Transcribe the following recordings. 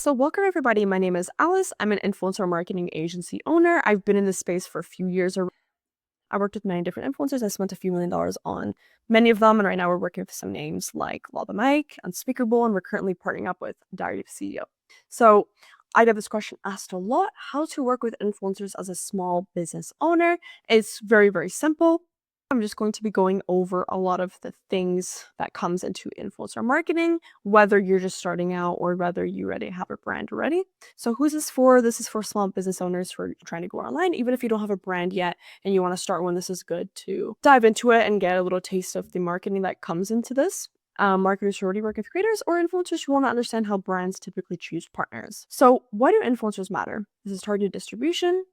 So, welcome everybody. My name is Alice. I'm an influencer marketing agency owner. I've been in this space for a few years. I worked with many different influencers. I spent a few $1 million on many of them. And right now we're working with some names like Lava Mike, Unspeakable, and we're currently partnering up with Diary of a CEO. So, I get this question asked a lot: how to work with influencers as a small business owner. It's very, very simple. I'm just going to be going over a lot of the things that comes into influencer marketing, whether you're just starting out or whether you already have a brand already. So who's this for? This is for small business owners who are trying to go online. Even if you don't have a brand yet and you want to start one, this is good to dive into it and get a little taste of the marketing that comes into this. Marketers who already work with creators or influencers who want to understand how brands typically choose partners. So why do influencers matter? This is targeted distribution,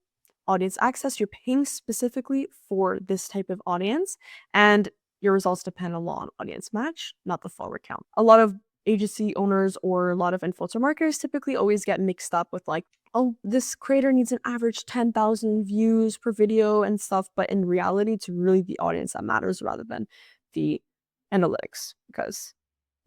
audience access. You're paying specifically for this type of audience, and your results depend a lot on audience match, not the follower count. A lot of agency owners or a lot of influencer marketers typically always get mixed up with like, oh, this creator needs an average 10,000 views per video and stuff. But in reality, it's really the audience that matters rather than the analytics, because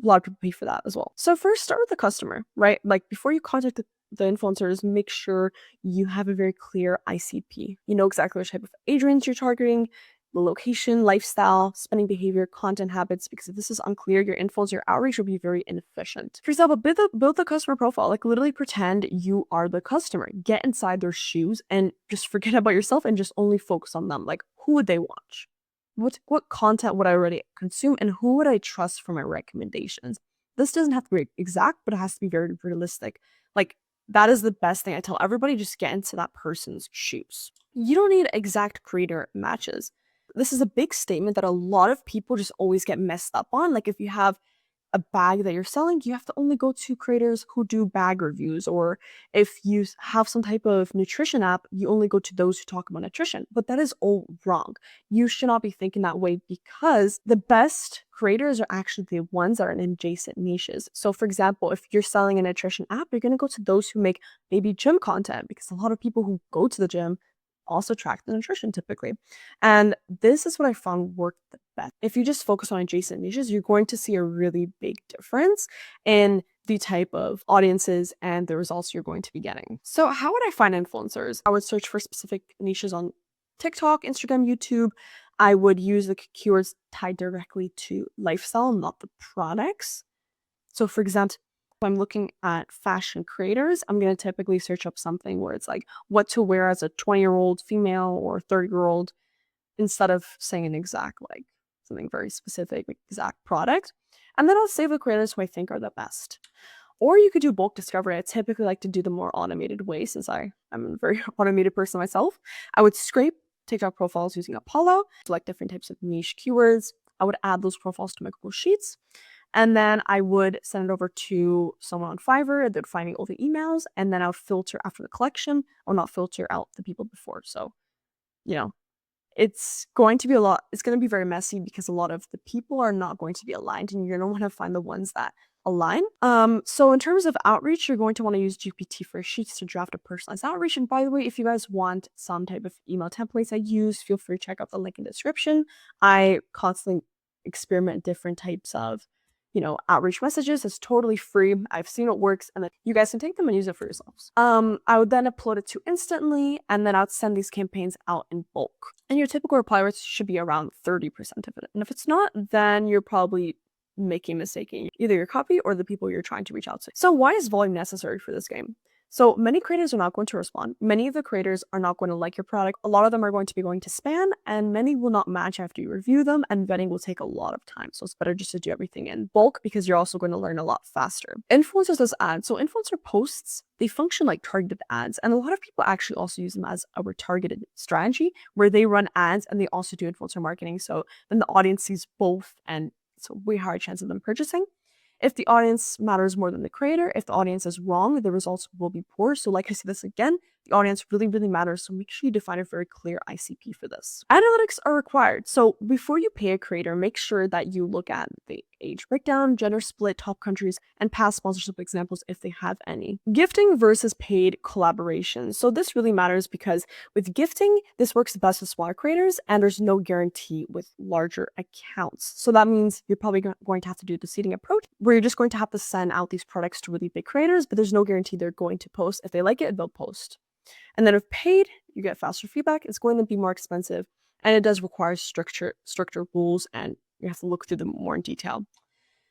a lot of people pay for that as well. So first, start with the customer, right? Like before you contact the influencers, make sure you have a very clear ICP. You know exactly which type of age range you're targeting, the location, lifestyle, spending behavior, content habits, because if this is unclear, your influencer outreach will be very inefficient. For example, build the customer profile, like literally pretend you are the customer. Get inside their shoes and just forget about yourself and just only focus on them. Like, who would they watch? What content would I already consume, and who would I trust for my recommendations? This doesn't have to be exact, but it has to be very realistic. Like, that is the best thing I tell everybody: just get into that person's shoes. You don't need exact creator matches. This is a big statement that a lot of people just always get messed up on. Like, if you have a bag that you're selling, you have to only go to creators who do bag reviews. Or if you have some type of nutrition app, you only go to those who talk about nutrition. But that is all wrong. You should not be thinking that way, because the best creators are actually the ones that are in adjacent niches. So for example, if you're selling a nutrition app, you're going to go to those who make maybe gym content, because a lot of people who go to the gym also track the nutrition typically. And this is what I found worked the best. If you just focus on adjacent niches, you're going to see a really big difference in the type of audiences and the results you're going to be getting. So how would I find influencers? I would search for specific niches on TikTok, Instagram, YouTube. I would use the keywords tied directly to lifestyle, not the products. So for example, if I'm looking at fashion creators, I'm going to typically search up something where it's like what to wear as a 20-year-old female or 30-year-old, instead of saying an exact, like something very specific, like exact product. And then I'll save the creators who I think are the best. Or you could do bulk discovery. I typically like to do the more automated way, since I'm a very automated person myself. I would scrape TikTok profiles using Apollo, select different types of niche keywords. I would add those profiles to my Google Sheets. And then I would send it over to someone on Fiverr. They'd find me all the emails, and then I would filter after the collection, or not filter out the people before. So, you know, it's going to be it's going to be very messy, because a lot of the people are not going to be aligned, and you're going to want to find the ones that align. So in terms of outreach, you're going to want to use GPT for Sheets to draft a personalized outreach. And by the way, if you guys want some type of email templates I use, feel free to check out the link in the description. I constantly experiment different types of outreach messages. It's totally free. I've seen what works, and then you guys can take them and use it for yourselves. I would then upload it to Instantly, and then I would send these campaigns out in bulk. And your typical reply rate should be around 30% of it. And if it's not, then you're probably making a mistake in either your copy or the people you're trying to reach out to. So why is volume necessary for this game? So many creators are not going to respond. Many of the creators are not going to like your product. A lot of them are going to be going to spam, and many will not match after you review them, and vetting will take a lot of time. So it's better just to do everything in bulk, because you're also going to learn a lot faster. Influencers as ads. So influencer posts, they function like targeted ads, and a lot of people actually also use them as a retargeted strategy, where they run ads and they also do influencer marketing. So then the audience sees both, and it's a way higher chance of them purchasing. If the audience matters more than the creator, if the audience is wrong, the results will be poor. So like I say this again, The audience really, really matters, so make sure you define a very clear ICP for this. Analytics are required. So before you pay a creator, make sure that you look at the age breakdown, gender split, top countries, and past sponsorship examples if they have any. Gifting versus paid collaboration. So this really matters because with gifting, this works best with smaller creators, and there's no guarantee with larger accounts. So that means you're probably going to have to do the seeding approach, where you're just going to have to send out these products to really big creators, but there's no guarantee they're going to post. If they like it, they'll post. And then if paid, you get faster feedback. It's going to be more expensive, and it does require stricter rules, and you have to look through them more in detail.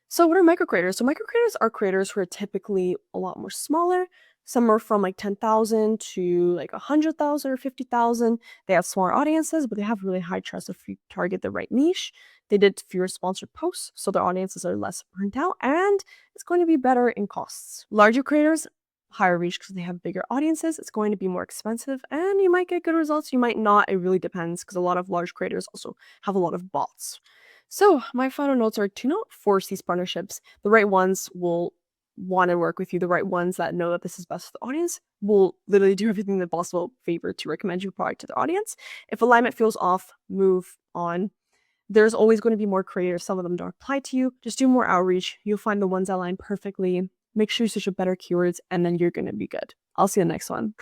So what are micro creators? So micro creators are creators who are typically a lot more smaller. Some are from like 10,000 to like 100,000 or 50,000. They have smaller audiences, but they have really high trust if you target the right niche. They did fewer sponsored posts, so their audiences are less burnt out, and it's going to be better in costs. Larger creators, higher reach because they have bigger audiences. It's going to be more expensive, and you might get good results. You might not. It really depends because a lot of large creators also have a lot of bots. So my final notes are to not force these partnerships. The right ones will want to work with you. The right ones that know that this is best for the audience will literally do everything in their possible favor to recommend your product to their audience. If alignment feels off, move on. There's always going to be more creators. Some of them don't apply to you. Just do more outreach. You'll find the ones that align perfectly. Make sure you search for better keywords, and then you're going to be good. I'll see you in the next one.